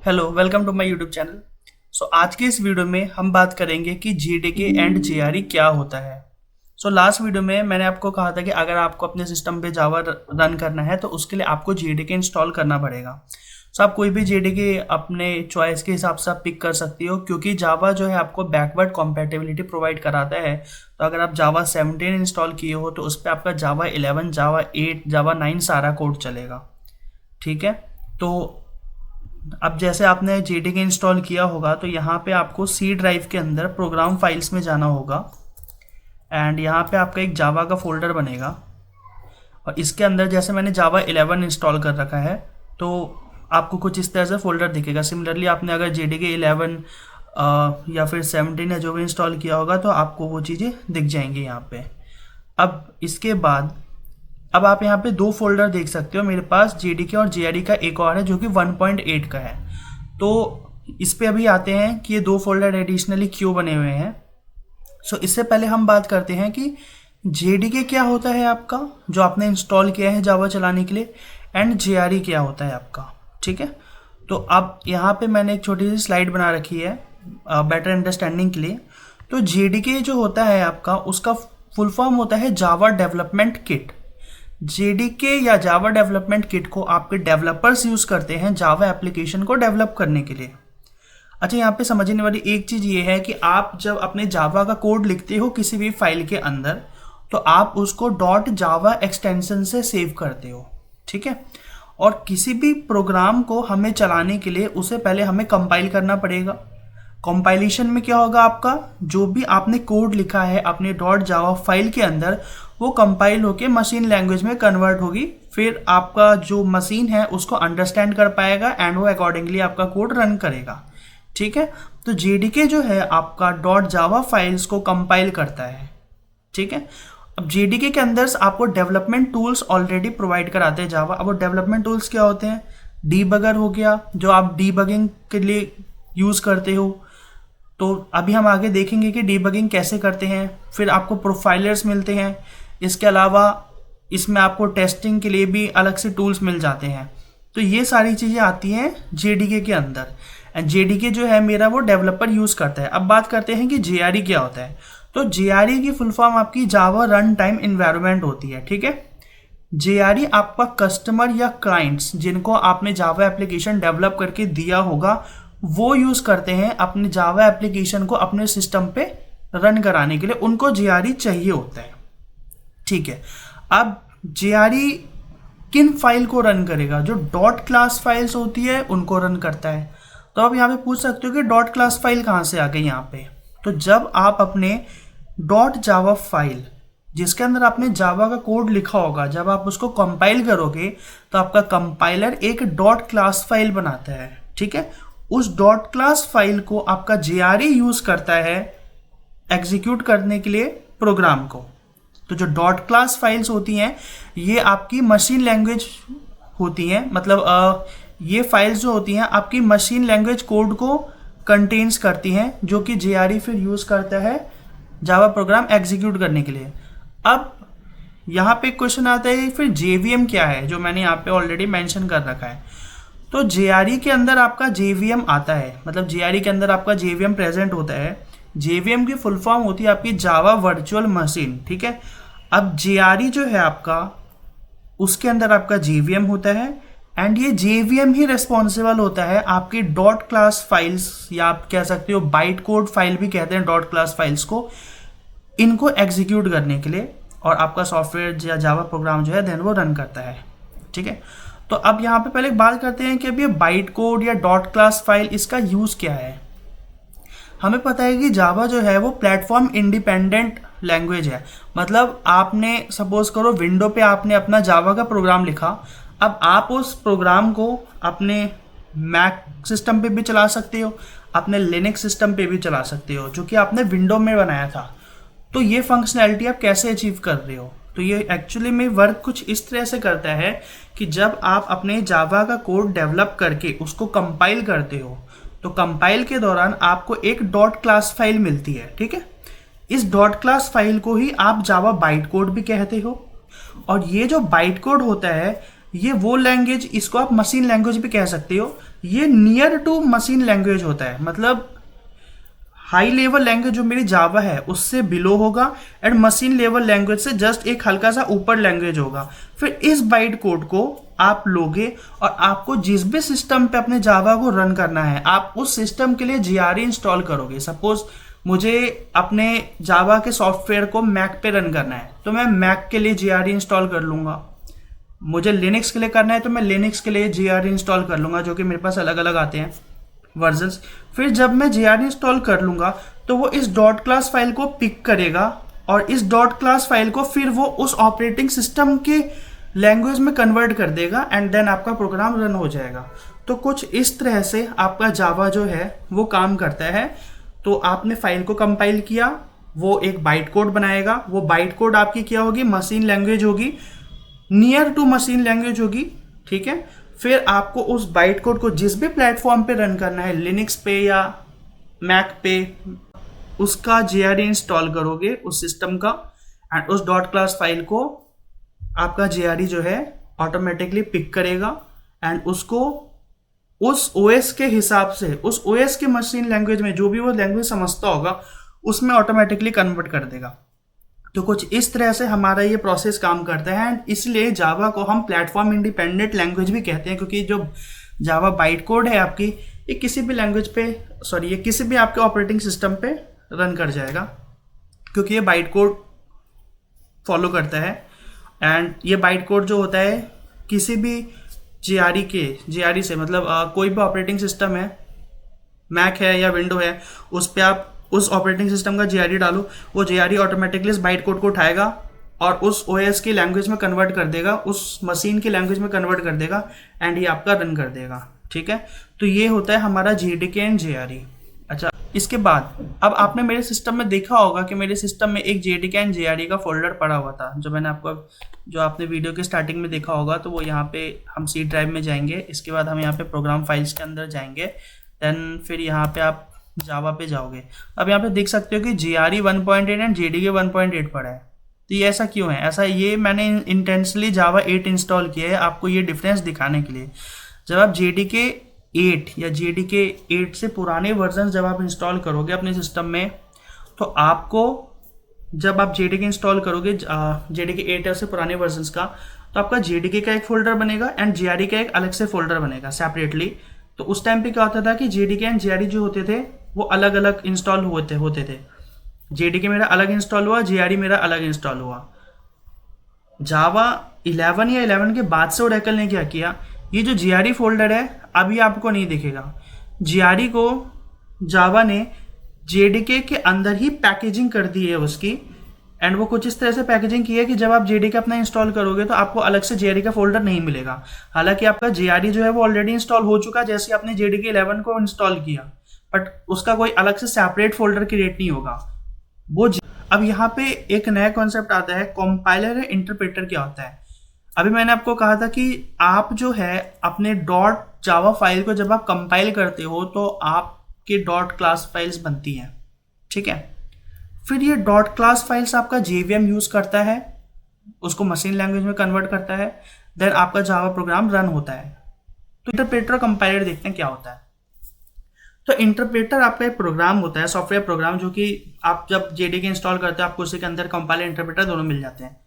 Hello, welcome to my YouTube channel. आज के इस वीडियो में हम बात करेंगे कि जेडीके एंड जेआरई क्या होता है। लास्ट वीडियो में मैंने आपको कहा था कि अगर आपको अपने सिस्टम पे जावा रन करना है तो उसके लिए आपको जेडीके इंस्टॉल करना पड़ेगा। आप कोई भी जेडीके अपने चॉइस के हिसाब से आप पिक कर सकती हो, क्योंकि जावा जो है आपको बैकवर्ड कॉम्पेटिबिलिटी प्रोवाइड कराता है। तो अगर आप जावा 17 इंस्टॉल किए हो तो उस पर आपका जावा 11, जावा 8, जावा 9 सारा कोड चलेगा। ठीक है, तो अब जैसे आपने जेडीके इंस्टॉल किया होगा तो यहाँ पे आपको सी ड्राइव के अंदर प्रोग्राम फाइल्स में जाना होगा एंड यहाँ पे आपका एक जावा का फोल्डर बनेगा और इसके अंदर जैसे मैंने जावा 11 इंस्टॉल कर रखा है तो आपको कुछ इस तरह से फोल्डर दिखेगा। सिमिलरली आपने अगर जेडीके 11 या फिर 17 या जो भी इंस्टॉल किया होगा तो आपको वो चीज़ें दिख जाएंगी यहाँ पे। अब इसके बाद अब आप यहाँ पे दो फोल्डर देख सकते हो, मेरे पास जेडीके और जेआरई का एक और है जो कि 1.8 का है। तो इस पे अभी आते हैं कि ये दो फोल्डर एडिशनली क्यों बने हुए हैं। इससे पहले हम बात करते हैं कि जेडीके क्या होता है आपका जो आपने इंस्टॉल किया है जावा चलाने के लिए, एंड जेआरई क्या होता है आपका। ठीक है, तो अब यहाँ पे मैंने एक छोटी सी स्लाइड बना रखी है बेटर अंडरस्टैंडिंग के लिए। तो जेडीके जो होता है आपका उसका फुल फॉर्म होता है जावा डेवलपमेंट किट। जेडीके या जावा डेवलपमेंट किट को आपके डेवलपर्स यूज करते हैं जावा एप्लीकेशन को डेवलप करने के लिए। अच्छा, यहाँ पे समझने वाली एक चीज ये है कि आप जब अपने जावा का कोड लिखते हो किसी भी फाइल के अंदर तो आप उसको .java एक्सटेंशन से सेव करते हो। ठीक है, और किसी भी प्रोग्राम को हमें चलाने के लिए उसे पहले हमें कंपाइल करना पड़ेगा। कंपाइलेशन में क्या होगा, आपका जो भी आपने कोड लिखा है अपने .java फाइल के अंदर वो कंपाइल होके मशीन लैंग्वेज में कन्वर्ट होगी। फिर आपका जो मशीन है उसको अंडरस्टैंड कर पाएगा एंड वो अकॉर्डिंगली आपका कोड रन करेगा। ठीक है, तो जेडीके जो है आपका .java फाइल्स को कंपाइल करता है। ठीक है, अब जेडीके के अंदर आपको डेवलपमेंट टूल्स ऑलरेडी प्रोवाइड कराते हैं जावा। अब वो डेवलपमेंट टूल्स क्या होते हैं, डीबगर हो गया जो आप डीबगिंग के लिए यूज करते हो। तो अभी हम आगे देखेंगे कि डीबगिंग कैसे करते हैं। फिर आपको प्रोफाइलर्स मिलते हैं, इसके अलावा इसमें आपको टेस्टिंग के लिए भी अलग से टूल्स मिल जाते हैं। तो ये सारी चीज़ें आती हैं जेडीके के अंदर एंड जेडीके जो है मेरा वो डेवलपर यूज़ करता है। अब बात करते हैं कि जेआरई क्या होता है। तो जेआरई की फुल फॉर्म आपकी जावा रन टाइम इन्वायरमेंट होती है। ठीक है, जेआरई आपका कस्टमर या क्लाइंट्स जिनको आपने जावा एप्लीकेशन डेवलप करके दिया होगा वो यूज़ करते हैं अपने जावा एप्लीकेशन को अपने सिस्टम पे रन कराने के लिए, उनको जेआरई चाहिए होता है। ठीक है, अब जेआरई किन फाइल को रन करेगा, जो डॉट क्लास फाइल्स होती है उनको रन करता है। तो आप यहाँ पे पूछ सकते हो कि डॉट क्लास फाइल कहाँ से आ गई यहाँ पे। तो जब आप अपने .java फाइल जिसके अंदर आपने जावा का कोड लिखा होगा जब आप उसको कंपाइल करोगे तो आपका कंपाइलर एक डॉट क्लास फाइल बनाता है। ठीक है, उस डॉट क्लास फाइल को आपका जेआरई यूज करता है एग्जीक्यूट करने के लिए प्रोग्राम को। तो जो डॉट क्लास फाइल्स होती हैं ये आपकी मशीन लैंग्वेज होती हैं, मतलब ये फाइल्स जो होती हैं आपकी मशीन लैंग्वेज कोड को कंटेन्स करती हैं जो कि जेआरई फिर यूज करता है जावा प्रोग्राम एग्जीक्यूट करने के लिए। अब यहाँ पे क्वेश्चन आता है फिर जेवीएम क्या है, जो मैंने यहाँ पे ऑलरेडी मेंशन कर रखा है। तो जेआरई के अंदर आपका जेवीएम आता है, मतलब जेआरई के अंदर आपका जेवीएम प्रेजेंट होता है। जेवीएम की फुल फॉर्म होती है आपकी जावा वर्चुअल मशीन। ठीक है, अब जेआरई जो है आपका उसके अंदर आपका जेवीएम होता है एंड ये जेवीएम ही रिस्पॉन्सिबल होता है आपकी डॉट क्लास फाइल्स या आप कह सकते हो बाइट कोड फाइल भी कहते हैं डॉट क्लास फाइल्स को, इनको एग्जीक्यूट करने के लिए, और आपका सॉफ्टवेयर या जावा प्रोग्राम जो है देन वो रन करता है। ठीक है, तो अब यहाँ पे पहले बात करते हैं कि अब ये बाइट कोड या डॉट क्लास फाइल इसका यूज क्या है। हमें पता है कि जावा जो है वो प्लेटफॉर्म इंडिपेंडेंट लैंग्वेज है, मतलब आपने सपोज करो विंडो पे आपने अपना जावा का प्रोग्राम लिखा, अब आप उस प्रोग्राम को अपने मैक सिस्टम पे भी चला सकते हो, अपने लिनक्स सिस्टम पे भी चला सकते हो जो कि आपने विंडो में बनाया था। तो ये फंक्शनैलिटी आप कैसे अचीव कर रहे हो, तो ये एक्चुअली में वर्क कुछ इस तरह से करता है कि जब आप अपने जावा का कोड डेवलप करके उसको कंपाइल करते हो तो कंपाइल के दौरान आपको एक डॉट क्लास फाइल मिलती है। ठीक है, इस डॉट क्लास फाइल को ही आप जावा बाइट कोड भी कहते हो, और ये जो बाइट कोड होता है ये वो लैंग्वेज, इसको आप मशीन लैंग्वेज भी कह सकते हो। ये नियर टू मशीन लैंग्वेज होता है, मतलब हाई लेवल लैंग्वेज जो मेरी जावा है उससे बिलो होगा, एंड मशीन लेवल लैंग्वेज से जस्ट एक हल्का सा ऊपर लैंग्वेज होगा। फिर इस बाइट कोड को आप लोगे और आपको जिस भी सिस्टम पे अपने जावा को रन करना है, आप उस सिस्टम के लिए जीआरई इंस्टॉल करोगे। सपोज मुझे अपने जावा के सॉफ्टवेयर को मैक पे रन करना है, तो मैं मैक के लिए जीआरई इंस्टॉल कर लूंगा। मुझे लिनक्स के लिए करना है तो मैं लिनक्स के लिए जीआरई इंस्टॉल कर लूंगा, जो कि मेरे पास अलग अलग आते हैं वर्जन्स। फिर जब मैं जीआरई इंस्टॉल कर लूंगा तो वो इस डॉट क्लास फाइल को पिक करेगा, और इस डॉट क्लास फाइल को फिर वो उस ऑपरेटिंग सिस्टम के लैंग्वेज में कन्वर्ट कर देगा, एंड देन आपका प्रोग्राम रन हो जाएगा। तो कुछ इस तरह से आपका जावा जो है वो काम करता है। तो आपने फाइल को कंपाइल किया, वो एक बाइट कोड बनाएगा, वो बाइट कोड आपकी क्या होगी, मशीन लैंग्वेज होगी, नियर टू मशीन लैंग्वेज होगी, ठीक है। फिर आपको उस बाइट कोड को जिस भी प्लेटफॉर्म पे रन करना है, लिनक्स पे या मैक पे, उसका जीआरई इंस्टॉल करोगे उस सिस्टम का, एंड उस डॉट क्लास फाइल को आपका जीआरई जो है ऑटोमेटिकली पिक करेगा, एंड उसको उस ओएस के हिसाब से, उस ओएस के मशीन लैंग्वेज में जो भी वो लैंग्वेज समझता होगा उसमें ऑटोमेटिकली कन्वर्ट कर देगा। तो कुछ इस तरह से हमारा ये प्रोसेस काम करता है, एंड इसलिए जावा को हम प्लेटफॉर्म इंडिपेंडेंट लैंग्वेज भी कहते हैं, क्योंकि जो जावा बाइट कोड है आपकी, ये किसी भी लैंग्वेज पे, ये किसी भी आपके ऑपरेटिंग सिस्टम पे रन कर जाएगा, क्योंकि ये बाइट कोड फॉलो करता है। एंड ये बाइट कोड जो होता है किसी भी जीआरई से, मतलब कोई भी ऑपरेटिंग सिस्टम है, मैक है या विंडो है, उस पर आप उस ऑपरेटिंग सिस्टम का जीआरई डालो, वो जीआरई ऑटोमेटिकली इस बाइट कोड को उठाएगा और उस ओएस की लैंग्वेज में कन्वर्ट कर देगा, उस मशीन की लैंग्वेज में कन्वर्ट कर देगा, एंड ये आपका रन कर देगा, ठीक है। तो ये होता है हमारा जेडीके एंड जीआरई। अच्छा, इसके बाद अब आपने मेरे सिस्टम में देखा होगा कि मेरे सिस्टम में एक जेडीके एंड जीआरई का फोल्डर पड़ा हुआ था, जो मैंने आपको, जो आपने वीडियो के स्टार्टिंग में देखा होगा। तो वो यहाँ पे हम सी ड्राइव में जाएंगे, इसके बाद हम यहाँ पे प्रोग्राम फाइल्स के अंदर जाएंगे, देन फिर यहाँ पे आप जावा पे जाओगे। अब यहाँ पे देख सकते हो कि जीआरई 1.8 एंड जेडीके 1.8 पड़ा है। तो ये ऐसा क्यों है? ऐसा ये मैंने इंटेंशनली जावा 8 इंस्टॉल किया है आपको ये डिफरेंस दिखाने के लिए। जब आप जेडीके 8 या जेडीके 8 से पुराने वर्जन जब आप इंस्टॉल करोगे अपने सिस्टम में, तो आपको, जब आप जेडीके इंस्टॉल करोगे जेडीके 8 या से पुराने वर्जन का, तो आपका जेडीके का एक फोल्डर बनेगा एंड जीआरई का एक अलग से फोल्डर बनेगा सेपरेटली। तो उस टाइम पे क्या होता था कि जेडीके एंड जीआरई जो होते थे वो अलग अलग इंस्टॉल होते थे। जेडीके मेरा अलग इंस्टॉल हुआ, जीआरई मेरा अलग इंस्टॉल हुआ। जावा 11 या 11 के बाद से ओरेकल ने क्या किया, ये जो जीआरई फोल्डर है अभी आपको नहीं दिखेगा। जीआरई को जावा ने जेडीके के अंदर ही पैकेजिंग कर दी है उसकी, एंड वो कुछ इस तरह से पैकेजिंग की है कि जब आप जेडीके अपना इंस्टॉल करोगे तो आपको अलग से जीआरई का फोल्डर नहीं मिलेगा। हालांकि आपका जीआरई जो है वो ऑलरेडी इंस्टॉल हो चुका जैसे आपने जेडीके 11 को इंस्टॉल किया, बट उसका कोई अलग से सेपरेट फोल्डर क्रिएट नहीं होगा वो। अब यहाँ पे एक नया कॉन्सेप्ट आता है, कंपाइलर है इंटरप्रेटर क्या होता है। अभी मैंने आपको कहा था कि आप जो है अपने डॉट जावा फाइल को जब आप कंपाइल करते हो तो आपके डॉट क्लास फाइल्स बनती हैं, ठीक है। फिर ये डॉट क्लास फाइल्स आपका जेवीएम यूज करता है, उसको मशीन लैंग्वेज में कन्वर्ट करता है, देन आपका जावा प्रोग्राम रन होता है। तो इंटरप्रेटर कंपाइलर देखते हैं क्या होता है। तो इंटरप्रेटर आपका एक प्रोग्राम होता है, सॉफ्टवेयर प्रोग्राम, जो कि आप जब जेडीके इंस्टॉल करते हो आपको उसी के अंदर कंपाइलर इंटरप्रेटर दोनों मिल जाते हैं।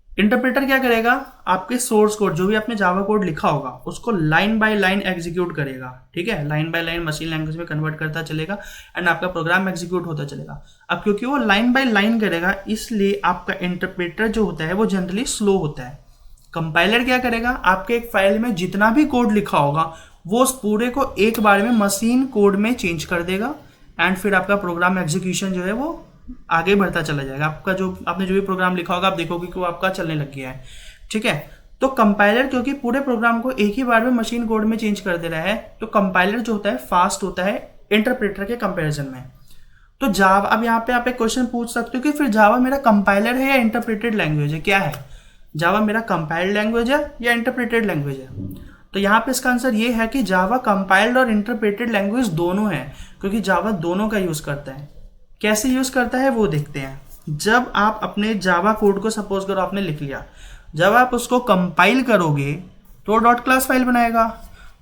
इंटरप्रेटर क्या करेगा, आपके सोर्स कोड जो भी आपने जावा कोड लिखा होगा उसको लाइन बाय लाइन एग्जीक्यूट करेगा, ठीक है। Line by line machine language में कन्वर्ट करता चलेगा एंड आपका प्रोग्राम एग्जीक्यूट होता चलेगा। अब क्योंकि वो लाइन बाय लाइन करेगा इसलिए आपका इंटरप्रेटर जो होता है वो जनरली स्लो होता है। कंपाइलर क्या करेगा, आपके एक फाइल में जितना भी कोड लिखा होगा वो उस पूरे को एक बार में मशीन कोड में चेंज कर देगा, एंड फिर आपका प्रोग्राम एग्जीक्यूशन जो है वो आगे बढ़ता चला जाएगा। आपका जो आपने जो भी प्रोग्राम लिखा होगा आप देखोगे कि वो आपका चलने लग गया है, ठीक है। तो कंपाइलर क्योंकि पूरे प्रोग्राम को एक ही बार में मशीन कोड में चेंज कर दे रहा है, तो कंपाइलर जो होता है फास्ट होता है इंटरप्रेटर के कंपैरिजन में। तो जावा, अब यहाँ पे आप एक क्वेश्चन पूछ सकते हो कि फिर जावा मेरा कंपाइलर है या इंटरप्रेटेड लैंग्वेज है, क्या है? जावा मेरा कंपाइल्ड लैंग्वेज है या इंटरप्रेटेड लैंग्वेज है? तो यहाँ पे इसका आंसर ये है कि जावा कंपाइल्ड और इंटरप्रेटेड लैंग्वेज दोनों है, क्योंकि जावा दोनों का यूज करता है। कैसे यूज करता है वो देखते हैं। जब आप अपने जावा कोड को, सपोज करो आपने लिख लिया, जब आप उसको कंपाइल करोगे तो वो डॉट क्लास फाइल बनाएगा।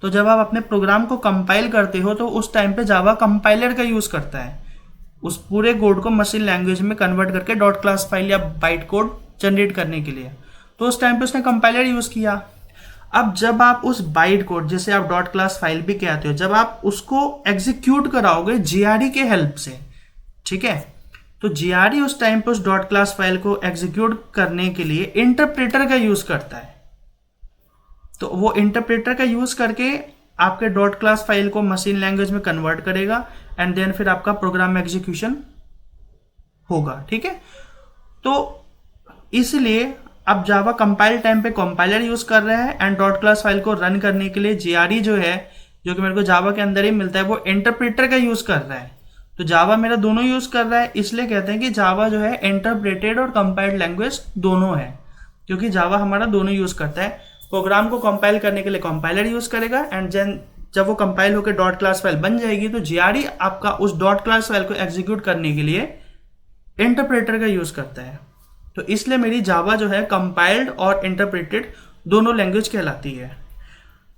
तो जब आप अपने प्रोग्राम को कंपाइल करते हो तो उस टाइम पे जावा कंपाइलर का यूज़ करता है, उस पूरे कोड को मशीन लैंग्वेज में कन्वर्ट करके डॉट क्लास फाइल या बाइट कोड जनरेट करने के लिए। तो उस टाइम पे उसने कंपाइलर यूज़ किया। अब जब आप उस बाइट कोड, जैसे आप डॉट क्लास फाइल भी कहते हो, जब आप उसको एग्जीक्यूट कराओगे जीआरई के हेल्प से, ठीक है, तो जीआरई उस टाइम पे उस डॉट क्लास फाइल को एग्जीक्यूट करने के लिए इंटरप्रेटर का यूज़ करता है। तो वो इंटरप्रेटर का यूज़ करके आपके डॉट क्लास फाइल को मशीन लैंग्वेज में कन्वर्ट करेगा एंड देन फिर आपका प्रोग्राम एग्जीक्यूशन होगा, ठीक है। तो इसलिए अब जावा कंपाइल टाइम पे कंपाइलर यूज़ कर रहा है एंड डॉट क्लास फाइल को रन करने के लिए जीआरई जो है, जो कि मेरे को जावा के अंदर ही मिलता है, वो इंटरप्रेटर का यूज़ कर रहा है। तो जावा मेरा दोनों यूज़ कर रहा है, इसलिए कहते हैं कि जावा जो है इंटरप्रेटेड और कंपाइल्ड लैंग्वेज दोनों है, क्योंकि जावा हमारा दोनों यूज़ करता है। प्रोग्राम को कंपाइल करने के लिए कंपाइलर यूज़ करेगा एंड देन जब वो कंपाइल होकर डॉट क्लास फाइल बन जाएगी तो जीआरई आपका उस डॉट क्लास फाइल को एग्जीक्यूट करने के लिए इंटरप्रेटर का यूज़ करता है। तो इसलिए मेरी जावा जो है कंपाइल्ड और इंटरप्रेटेड दोनों लैंग्वेज कहलाती है।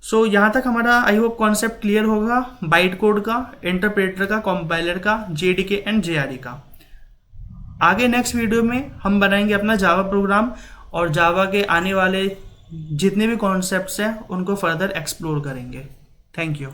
सो यहाँ तक हमारा आई होप कॉन्सेप्ट क्लियर होगा बाइट कोड का, इंटरप्रेटर का, कंपाइलर का, जेडीके एंड जेआरई का। आगे नेक्स्ट वीडियो में हम बनाएंगे अपना जावा प्रोग्राम और जावा के आने वाले जितने भी कॉन्सेप्ट्स हैं उनको फर्दर एक्सप्लोर करेंगे। Thank you.